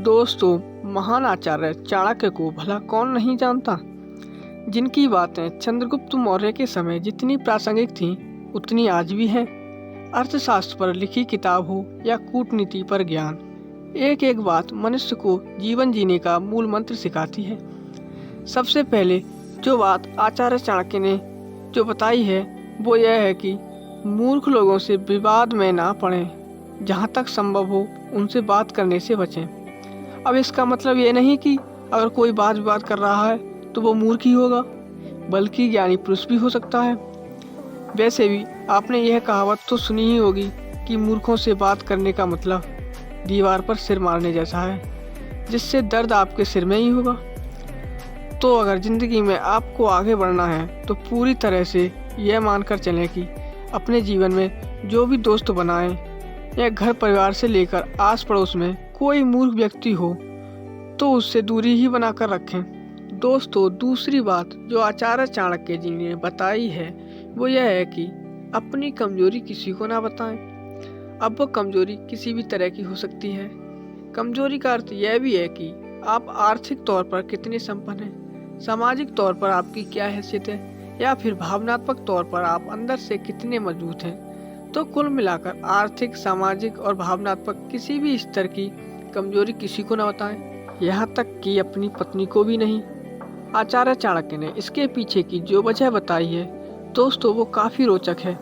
दोस्तों, महान आचार्य चाणक्य को भला कौन नहीं जानता, जिनकी बातें चंद्रगुप्त मौर्य के समय जितनी प्रासंगिक थीं उतनी आज भी हैं। अर्थशास्त्र पर लिखी किताब हो या कूटनीति पर ज्ञान, एक एक बात मनुष्य को जीवन जीने का मूल मंत्र सिखाती है। सबसे पहले जो बात आचार्य चाणक्य ने जो बताई है वो यह है कि मूर्ख लोगों से विवाद में ना पड़ें, जहाँ तक संभव हो उनसे बात करने से बचें। अब इसका मतलब ये नहीं कि अगर कोई बात विवाद कर रहा है तो वो मूर्ख ही होगा, बल्कि ज्ञानी पुरुष भी हो सकता है। वैसे भी आपने यह कहावत तो सुनी ही होगी कि मूर्खों से बात करने का मतलब दीवार पर सिर मारने जैसा है, जिससे दर्द आपके सिर में ही होगा। तो अगर ज़िंदगी में आपको आगे बढ़ना है तो पूरी तरह से यह मानकर चलें कि अपने जीवन में जो भी दोस्त बनाएं या घर परिवार से लेकर आस पड़ोस में कोई मूर्ख व्यक्ति हो तो उससे दूरी ही बनाकर रखें। दोस्तों, दूसरी बात जो आचार्य चाणक्य जी ने बताई है वो यह है कि अपनी कमजोरी किसी को ना बताएं। अब वो कमजोरी किसी भी तरह की हो सकती है। कमजोरी का अर्थ यह भी है कि आप आर्थिक तौर पर कितने संपन्न हैं, सामाजिक तौर पर आपकी क्या हैसियत है, या फिर भावनात्मक तौर पर आप अंदर से कितने मजबूत हैं। तो कुल मिलाकर आर्थिक, सामाजिक और भावनात्मक किसी भी स्तर की कमजोरी किसी को न बताएं, यहाँ तक कि अपनी पत्नी को भी नहीं। आचार्य चाणक्य ने इसके पीछे की जो वजह बताई है दोस्तों, वो काफ़ी रोचक है।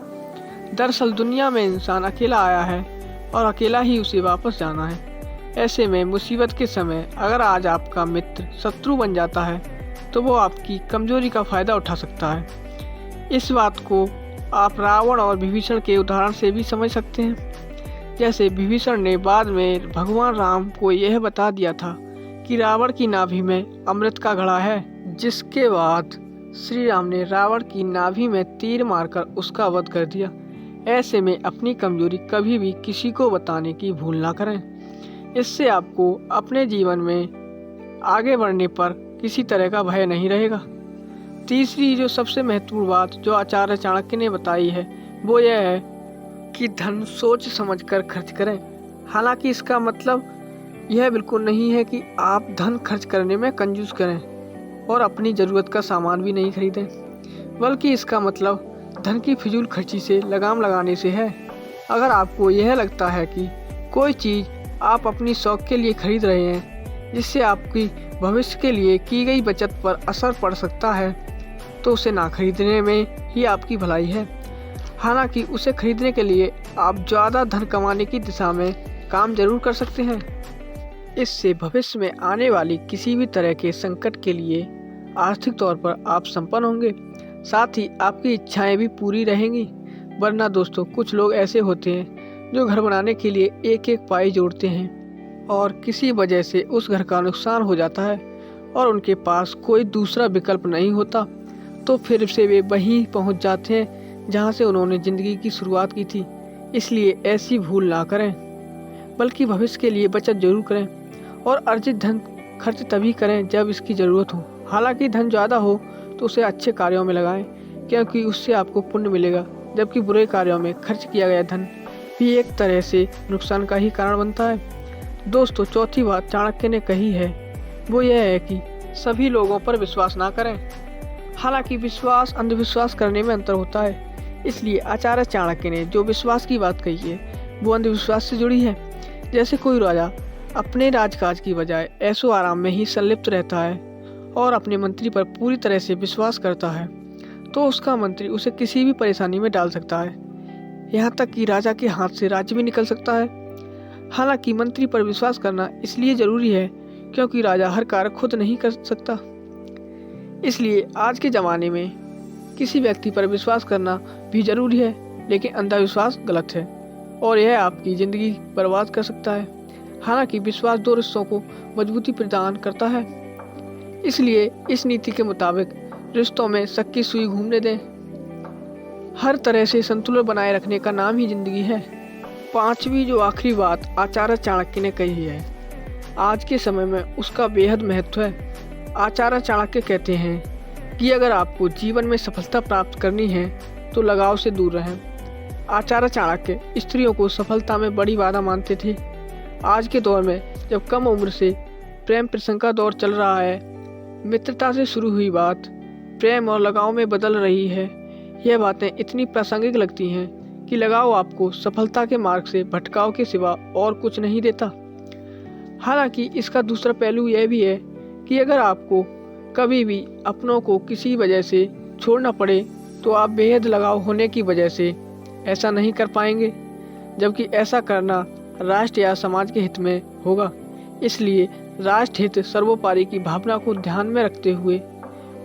दरअसल दुनिया में इंसान अकेला आया है और अकेला ही उसे वापस जाना है। ऐसे में मुसीबत के समय अगर आज आपका मित्र शत्रु बन जाता है तो वो आपकी कमजोरी का फ़ायदा उठा सकता है। इस बात को आप रावण और विभीषण के उदाहरण से भी समझ सकते हैं। जैसे विभीषण ने बाद में भगवान राम को यह बता दिया था कि रावण की नाभि में अमृत का घड़ा है, जिसके बाद श्री राम ने रावण की नाभि में तीर मारकर उसका वध कर दिया। ऐसे में अपनी कमजोरी कभी भी किसी को बताने की भूल ना करें। इससे आपको अपने जीवन में आगे बढ़ने पर किसी तरह का भय नहीं रहेगा। तीसरी जो सबसे महत्वपूर्ण बात जो आचार्य चाणक्य ने बताई है वो यह है कि धन सोच समझकर खर्च करें। हालांकि इसका मतलब यह बिल्कुल नहीं है कि आप धन खर्च करने में कंजूस करें और अपनी ज़रूरत का सामान भी नहीं खरीदें, बल्कि इसका मतलब धन की फिजूल खर्ची से लगाम लगाने से है। अगर आपको यह लगता है कि कोई चीज़ आप अपनी शौक के लिए खरीद रहे हैं जिससे आपकी भविष्य के लिए की गई बचत पर असर पड़ सकता है तो उसे ना खरीदने में ही आपकी भलाई है। हालांकि उसे खरीदने के लिए आप ज़्यादा धन कमाने की दिशा में काम जरूर कर सकते हैं। इससे भविष्य में आने वाली किसी भी तरह के संकट के लिए आर्थिक तौर पर आप संपन्न होंगे, साथ ही आपकी इच्छाएं भी पूरी रहेंगी। वरना दोस्तों, कुछ लोग ऐसे होते हैं जो घर बनाने के लिए एक एक पाई जोड़ते हैं और किसी वजह से उस घर का नुकसान हो जाता है और उनके पास कोई दूसरा विकल्प नहीं होता, तो फिर से वे वहीं पहुंच जाते हैं जहां से उन्होंने ज़िंदगी की शुरुआत की थी। इसलिए ऐसी भूल ना करें, बल्कि भविष्य के लिए बचत जरूर करें और अर्जित धन खर्च तभी करें जब इसकी ज़रूरत हो। हालांकि धन ज़्यादा हो तो उसे अच्छे कार्यों में लगाएं, क्योंकि उससे आपको पुण्य मिलेगा, जबकि बुरे कार्यों में खर्च किया गया धन भी एक तरह से नुकसान का ही कारण बनता है। दोस्तों, चौथी बात चाणक्य ने कही है वो यह है कि सभी लोगों पर विश्वास ना करें। हालांकि विश्वास अंधविश्वास करने में अंतर होता है, इसलिए आचार्य चाणक्य ने जो विश्वास की बात कही है वो अंधविश्वास से जुड़ी है। जैसे कोई राजा अपने राजकाज की बजाय ऐशो आराम में ही संलिप्त रहता है और अपने मंत्री पर पूरी तरह से विश्वास करता है तो उसका मंत्री उसे किसी भी परेशानी में डाल सकता है, यहाँ तक कि राजा के हाथ से राज्य भी निकल सकता है। हालांकि मंत्री पर विश्वास करना इसलिए ज़रूरी है क्योंकि राजा हर कार्य खुद नहीं कर सकता। इसलिए आज के ज़माने में किसी व्यक्ति पर विश्वास करना भी ज़रूरी है, लेकिन अंधविश्वास गलत है और यह आपकी ज़िंदगी बर्बाद कर सकता है। हालांकि विश्वास दो रिश्तों को मजबूती प्रदान करता है, इसलिए इस नीति के मुताबिक रिश्तों में शक की सुई घूमने दें। हर तरह से संतुलन बनाए रखने का नाम ही ज़िंदगी है। पांचवी जो आखिरी बात आचार्य चाणक्य ने कही है आज के समय में उसका बेहद महत्व है। आचार्य चाणक्य कहते हैं कि अगर आपको जीवन में सफलता प्राप्त करनी है तो लगाव से दूर रहें। आचार्य चाणक्य स्त्रियों को सफलता में बड़ी बाधा मानते थे। आज के दौर में जब कम उम्र से प्रेम प्रसंग का दौर चल रहा है, मित्रता से शुरू हुई बात प्रेम और लगाव में बदल रही है, यह बातें इतनी प्रासंगिक लगती हैं कि लगाव आपको सफलता के मार्ग से भटकाव के सिवा और कुछ नहीं देता। हालांकि इसका दूसरा पहलू यह भी है कि अगर आपको कभी भी अपनों को किसी वजह से छोड़ना पड़े तो आप बेहद लगाव होने की वजह से ऐसा नहीं कर पाएंगे, जबकि ऐसा करना राष्ट्र या समाज के हित में होगा। इसलिए राष्ट्र हित सर्वोपरि की भावना को ध्यान में रखते हुए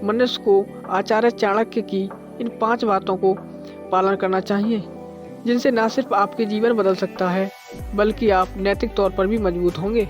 मनुष्य को आचार्य चाणक्य की इन 5 बातों को पालन करना चाहिए, जिनसे न सिर्फ आपके जीवन बदल सकता है बल्कि आप नैतिक तौर पर भी मजबूत होंगे।